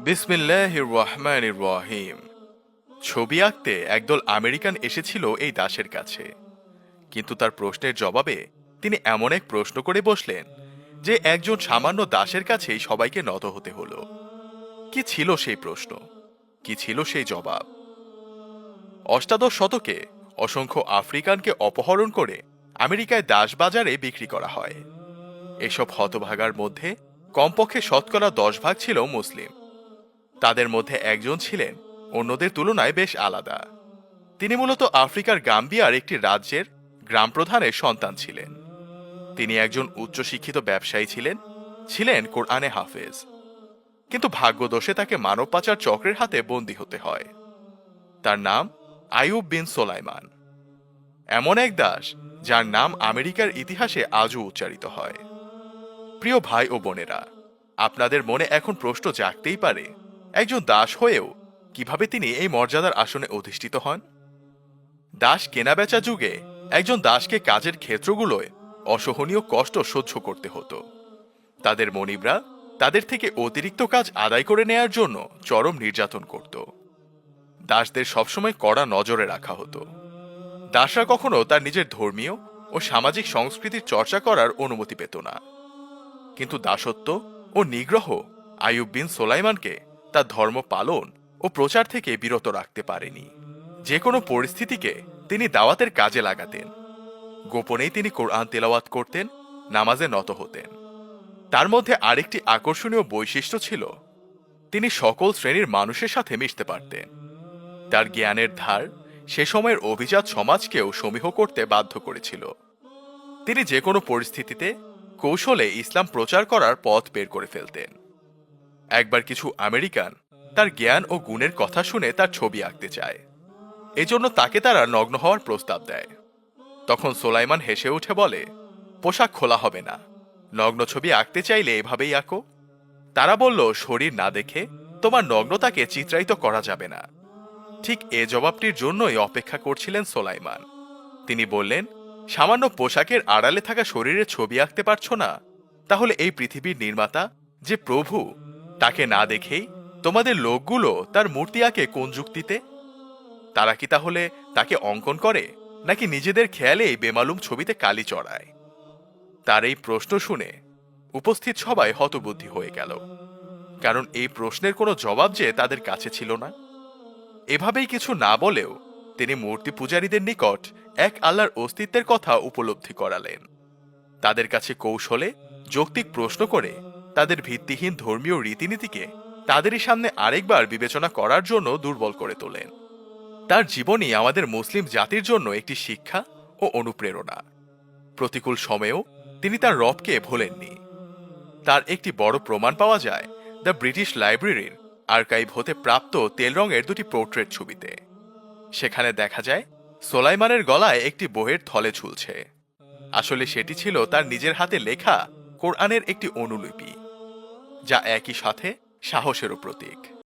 বিসমিল্লাহির রহমানির রহিম। ছবি আঁকতে একদল আমেরিকান এসেছিল এই দাসের কাছে, কিন্তু তার প্রশ্নের জবাবে তিনি এমন এক প্রশ্ন করে বসলেন যে একজন সামান্য দাসের কাছেই সবাইকে নত হতে হলো। কি ছিল সেই প্রশ্ন? কি ছিল সেই জবাব? অষ্টাদশ শতকে অসংখ্য আফ্রিকানকে অপহরণ করে আমেরিকায় দাস বাজারে বিক্রি করা হয়। এসব হতভাগার মধ্যে কমপক্ষে শতকরা 10 ভাগ ছিল মুসলিম। তাদের মধ্যে একজন ছিলেন অন্যদের তুলনায় বেশ আলাদা। তিনি মূলত আফ্রিকার গাম্বিয়ার একটি রাজ্যের গ্রাম প্রধানের সন্তান ছিলেন। তিনি একজন উচ্চশিক্ষিত ব্যবসায়ী ছিলেন, ছিলেন কোরআনে হাফেজ। কিন্তু ভাগ্যদোষে তাকে মানব পাচার চক্রের হাতে বন্দী হতে হয়। তার নাম আইয়ুব বিন সোলাইমান। এমন এক দাস যার নাম আমেরিকার ইতিহাসে আজও উচ্চারিত হয়। প্রিয় ভাই ও বোনেরা, আপনাদের মনে এখন প্রশ্ন জাগতেই পারে, একজন দাস হয়েও কিভাবে তিনি এই মর্যাদার আসনে অধিষ্ঠিত হন? দাস কেনাবেচা যুগে একজন দাসকে কাজের ক্ষেত্রগুলোয় অসহনীয় কষ্ট সহ্য করতে হতো। তাদের মনিবরা তাদের থেকে অতিরিক্ত কাজ আদায় করে নেয়ার জন্য চরম নির্যাতন করত। দাসদের সবসময় কড়া নজরে রাখা হতো। দাসরা কখনো তার নিজের ধর্মীয় ও সামাজিক সংস্কৃতির চর্চা করার অনুমতি পেত না। কিন্তু দাসত্ব ও নিগ্রহ আইয়ুব বিন সোলাইমানকে তার ধর্ম পালন ও প্রচার থেকে বিরত রাখতে পারেনি। যে কোনো পরিস্থিতিকে তিনি দাওয়াতের কাজে লাগাতেন। গোপনেই তিনি কোরআন তেলাওয়াত করতেন, নামাজে নত হতেন। তার মধ্যে আরেকটি আকর্ষণীয় বৈশিষ্ট্য ছিল, তিনি সকল শ্রেণীর মানুষের সাথে মিশতে পারতেন। তার জ্ঞানের ধার সে সময়ের অভিজাত সমাজকেও সমীহ করতে বাধ্য করেছিল। তিনি যে কোনো পরিস্থিতিতে কৌশলে ইসলাম প্রচার করার পথ বের করে ফেলতেন। একবার কিছু আমেরিকান তার জ্ঞান ও গুণের কথা শুনে তার ছবি আঁকতে চায়। এজন্য তাকে তারা নগ্ন হওয়ার প্রস্তাব দেয়। তখন সোলাইমান হেসে উঠে বলে, পোশাক খোলা হবে না, নগ্ন ছবি আঁকতে চাইলে এভাবেই আঁকো। তারা বলল, শরীর না দেখে তোমার নগ্নতাকে চিত্রায়িত করা যাবে না। ঠিক এ জবাবটির জন্যই অপেক্ষা করছিলেন সোলাইমান। তিনি বললেন, সামান্য পোশাকের আড়ালে থাকা শরীরের ছবি আঁকতে পারছো না? তাহলে এই পৃথিবীর নির্মাতা যে প্রভু, তাকে না দেখেই তোমাদের লোকগুলো তার মূর্তি আঁকে কোন যুক্তিতে? তারা কি তাহলে তাকে অঙ্কন করে, নাকি নিজেদের খেয়ালেই বেমালুম ছবিতে কালি চড়ায়? তার এই প্রশ্ন শুনে উপস্থিত সবাই হতবুদ্ধি হয়ে গেল, কারণ এই প্রশ্নের কোনো জবাব যে তাদের কাছে ছিল না। এভাবেই কিছু না বলেও তিনি মূর্তি পূজারীদের নিকট এক আল্লাহর অস্তিত্বের কথা উপলব্ধি করালেন। তাদের কাছে কৌশলে যৌক্তিক প্রশ্ন করে তাদের ভিত্তিহীন ধর্মীয় রীতিনীতিকে তাদেরই সামনে আরেকবার বিবেচনা করার জন্য দুর্বল করে তোলেন। তার জীবনই আমাদের মুসলিম জাতির জন্য একটি শিক্ষা ও অনুপ্রেরণা। প্রতিকূল সময়েও তিনি তার রবকে ভোলেননি। তার একটি বড় প্রমাণ পাওয়া যায় দ্য ব্রিটিশ লাইব্রেরির আর্কাইভ হতে প্রাপ্ত তেল রঙের দুটি পোর্ট্রেট ছবিতে। সেখানে দেখা যায় সোলাইমানের গলায় একটি বইয়ের থলে ঝুলছে। আসলে সেটি ছিল তার নিজের হাতে লেখা কোরআনের একটি অনুলিপি, যা একই সাথে সাহসেরও প্রতীক।